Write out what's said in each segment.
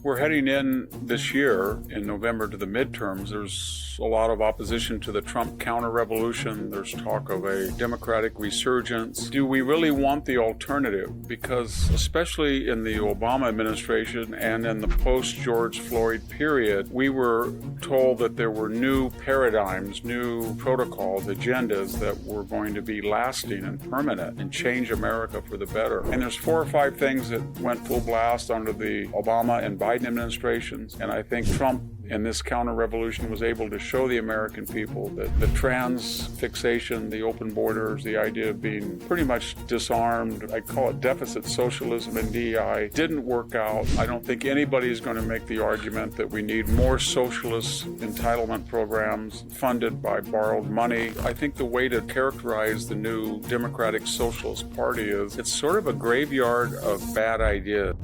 We're heading in this year, in November, to the midterms. There's a lot of opposition to the Trump counter-revolution. There's talk of a Democratic resurgence. Do we really want the alternative? Because especially in the Obama administration and in the post-George Floyd period, we were told that there were new paradigms, new protocols, agendas that were going to be lasting and permanent and change America for the better. And there's 4 or 5 things that went full blast under the Obama and Biden administrations, and I think Trump in this counter-revolution was able to show the American people that the trans fixation, the open borders, the idea of being pretty much disarmed, I call it deficit socialism and DEI, didn't work out. I don't think anybody is going to make the argument that we need more socialist entitlement programs funded by borrowed money. I think the way to characterize the new Democratic Socialist Party is it's sort of a graveyard of bad ideas.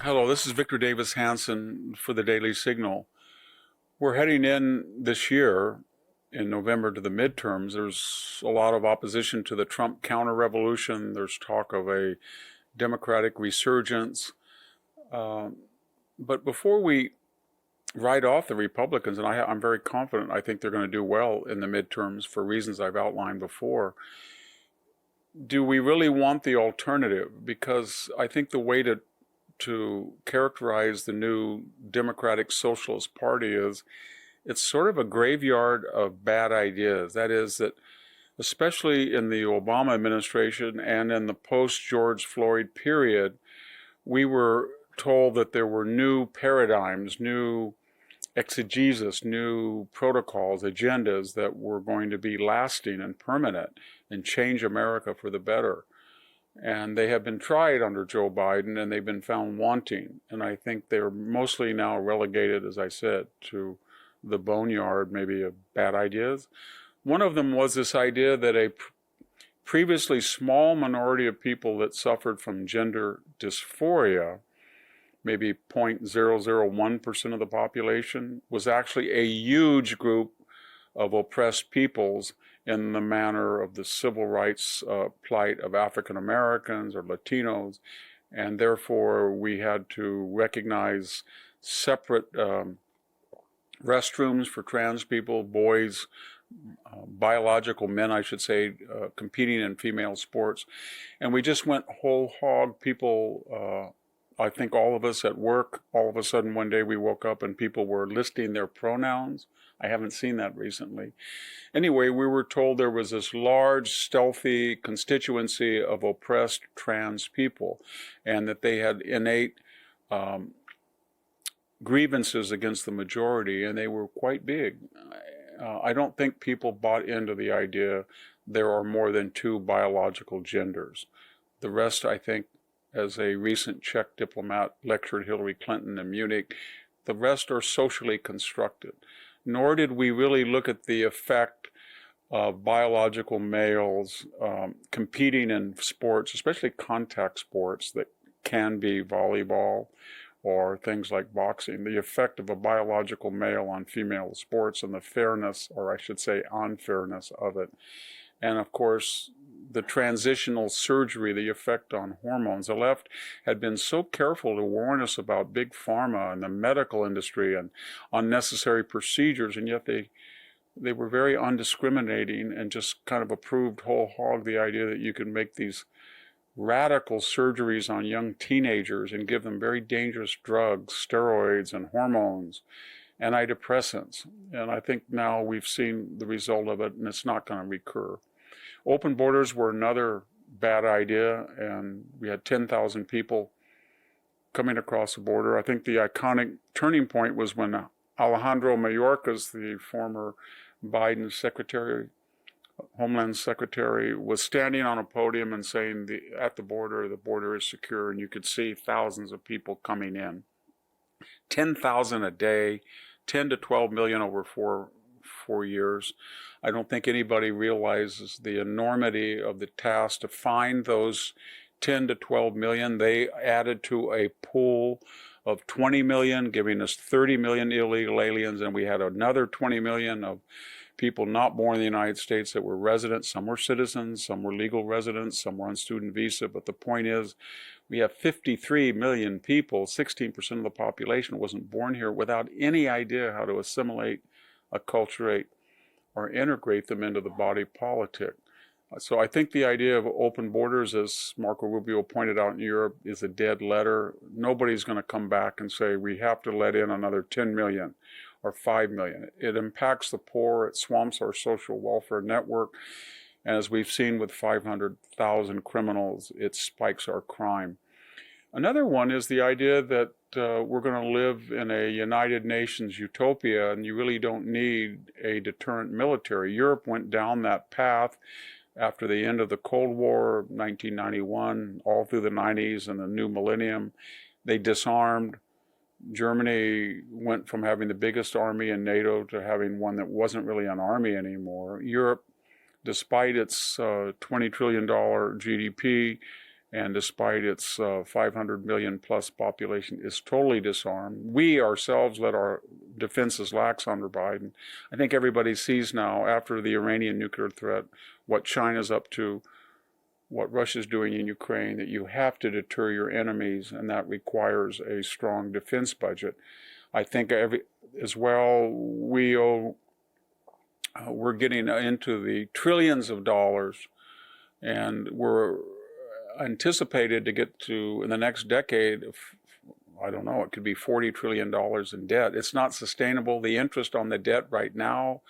Hello, this is Victor Davis Hanson for the Daily Signal. We're heading in this year, in November, to the midterms. There's a lot of opposition to the Trump counter-revolution. There's talk of a Democratic resurgence. But before we write off the Republicans, and I'm very confident I think they're going to do well in the midterms for reasons I've outlined before, do we really want the alternative? Because I think the way to characterize the new Democratic Socialist Party is it's sort of a graveyard of bad ideas. That is, that especially in the Obama administration and in the post-George Floyd period, we were told that there were new paradigms, new exegesis, new protocols, agendas that were going to be lasting and permanent and change America for the better. And they have been tried under Joe Biden, and they've been found wanting. And I think they're mostly now relegated, as I said, to the boneyard, maybe, of bad ideas. One of them was this idea that a previously small minority of people that suffered from gender dysphoria, maybe 0.001% of the population, was actually a huge group of oppressed peoples in the manner of the civil rights plight of African Americans or Latinos, and therefore we had to recognize separate restrooms for trans people, boys, biological men, I should say, competing in female sports. And we just went whole hog. People, I think all of us at work, all of a sudden one day we woke up and people were listing their pronouns. I haven't seen that recently. Anyway, we were told there was this large, stealthy constituency of oppressed trans people, and that they had innate grievances against the majority, and they were quite big. I don't think people bought into the idea there are more than 2 biological genders. The rest, I think, as a recent Czech diplomat lectured Hillary Clinton in Munich, the rest are socially constructed. Nor did we really look at the effect of biological males competing in sports, especially contact sports that can be volleyball or things like boxing, the effect of a biological male on female sports and the fairness, or I should say unfairness, of it. And of course, the transitional surgery, the effect on hormones. The left had been so careful to warn us about big pharma and the medical industry and unnecessary procedures, and yet they were very undiscriminating and just kind of approved whole hog the idea that you can make these radical surgeries on young teenagers and give them very dangerous drugs, steroids and hormones, antidepressants. And I think now we've seen the result of it, and it's not going to recur. Open borders were another bad idea, and we had 10,000 people coming across the border. I think the iconic turning point was when Alejandro Mayorkas, the former Biden secretary, Homeland Secretary, was standing on a podium and saying at the border is secure, and you could see thousands of people coming in. 10,000 a day, 10 to 12 million over four years. I don't think anybody realizes the enormity of the task to find those 10 to 12 million. They added to a pool of 20 million, giving us 30 million illegal aliens, and we had another 20 million of people not born in the United States that were residents. Some were citizens, some were legal residents, some were on student visa. But the point is, we have 53 million people, 16% of the population wasn't born here, without any idea how to assimilate, acculturate, or integrate them into the body politic. So I think the idea of open borders, as Marco Rubio pointed out in Europe, is a dead letter. Nobody's going to come back and say we have to let in another 10 million or 5 million. It impacts the poor, it swamps our social welfare network, and as we've seen with 500,000 criminals, it spikes our crime. Another one is the idea that we're going to live in a United Nations utopia, and you really don't need a deterrent military. Europe went down that path after the end of the Cold War, 1991, all through the 90s and the new millennium. They disarmed. Germany went from having the biggest army in NATO to having one that wasn't really an army anymore. Europe, despite its $20 trillion GDP and despite its 500 million plus population, is totally disarmed. We ourselves let our defenses lax under Biden. I think everybody sees now, after the Iranian nuclear threat, what China's up to, what Russia's doing in Ukraine, that you have to deter your enemies, and that requires a strong defense budget. I think as well, we're getting into the trillions of dollars, and we're anticipated to get to, in the next decade, I don't know, it could be $40 trillion in debt. It's not sustainable. The interest on the debt right now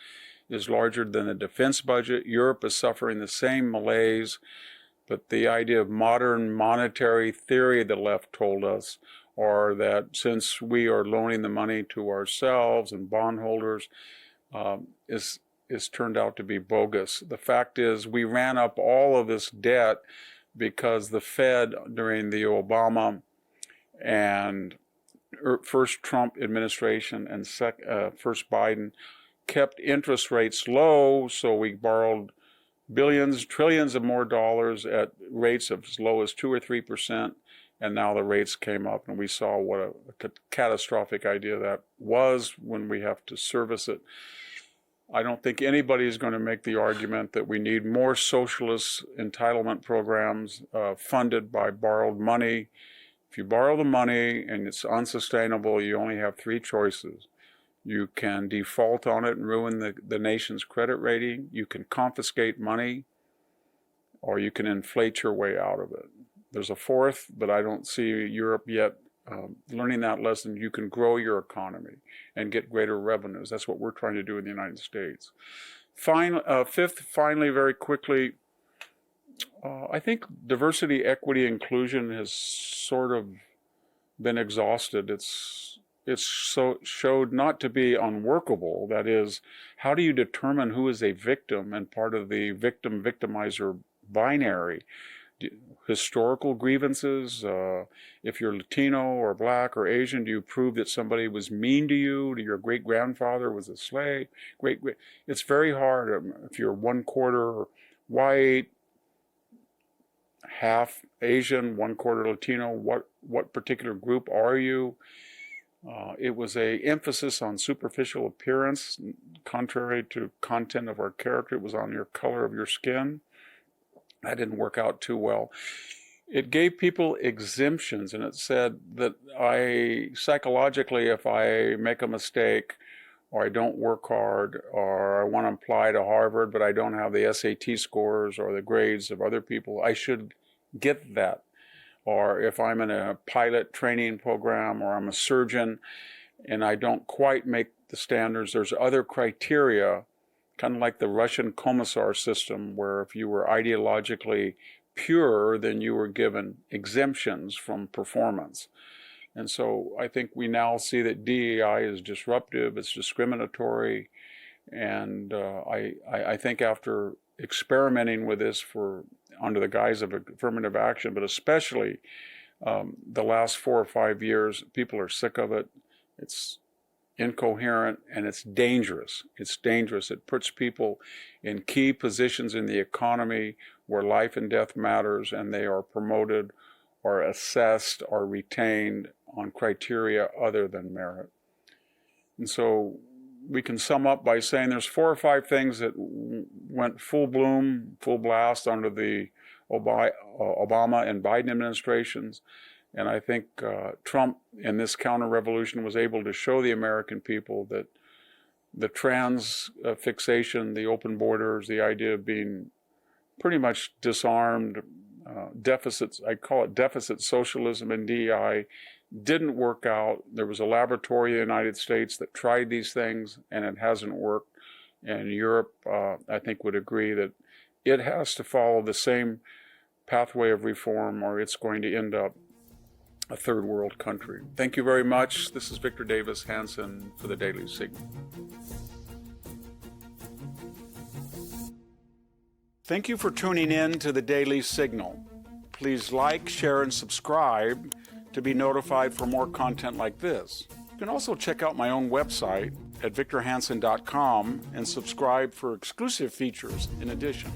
is larger than the defense budget. Europe is suffering the same malaise, but the idea of modern monetary theory, the left told us, or that since we are loaning the money to ourselves and bondholders, is turned out to be bogus. The fact is, we ran up all of this debt because the Fed, during the Obama and first Trump administration and first Biden, kept interest rates low, so we borrowed billions, trillions of more dollars at rates of as low as 2 or 3%, and now the rates came up, and we saw what a catastrophic idea that was when we have to service it. I don't think anybody is going to make the argument that we need more socialist entitlement programs funded by borrowed money. If you borrow the money and it's unsustainable, you only have three choices. You can default on it and ruin the nation's credit rating. You can confiscate money, or you can inflate your way out of it. There's a fourth, but I don't see Europe yet learning that lesson. You can grow your economy and get greater revenues. That's what we're trying to do in the United States. Fifth, finally, very quickly, I think diversity, equity, inclusion has sort of been exhausted. It's showed not to be unworkable. That is, how do you determine who is a victim and part of the victim-victimizer binary? Historical grievances, if you're Latino or black or Asian, do you prove that somebody was mean to you? Your great-grandfather was a slave? It's very hard. If you're 1/4 white, half Asian, 1/4 Latino, what particular group are you? It was an emphasis on superficial appearance, contrary to content of our character. It was on your color of your skin. That didn't work out too well. It gave people exemptions, and it said that psychologically, if I make a mistake, or I don't work hard, or I want to apply to Harvard, but I don't have the SAT scores or the grades of other people, I should get that. Or if I'm in a pilot training program, or I'm a surgeon, and I don't quite make the standards, there's other criteria, kind of like the Russian commissar system, where if you were ideologically pure, then you were given exemptions from performance. And so I think we now see that DEI is disruptive, it's discriminatory, and I think after experimenting with this under the guise of affirmative action, but especially the last 4 or 5 years, people are sick of it. It's incoherent, and it's dangerous. It's dangerous. It puts people in key positions in the economy where life and death matters, and they are promoted or assessed or retained on criteria other than merit. And so we can sum up by saying there's 4 or 5 things that went full bloom, full blast under the Obama and Biden administrations. And I think Trump in this counter-revolution was able to show the American people that the trans fixation, the open borders, the idea of being pretty much disarmed, deficits, I call it deficit socialism and DEI, didn't work out. There was a laboratory in the United States that tried these things and it hasn't worked. And Europe, I think, would agree that it has to follow the same pathway of reform or it's going to end up a third world country. Thank you very much. This is Victor Davis Hanson for the Daily Signal. Thank you for tuning in to the Daily Signal. Please like, share, and subscribe to be notified for more content like this. You can also check out my own website at victorhanson.com and subscribe for exclusive features in addition.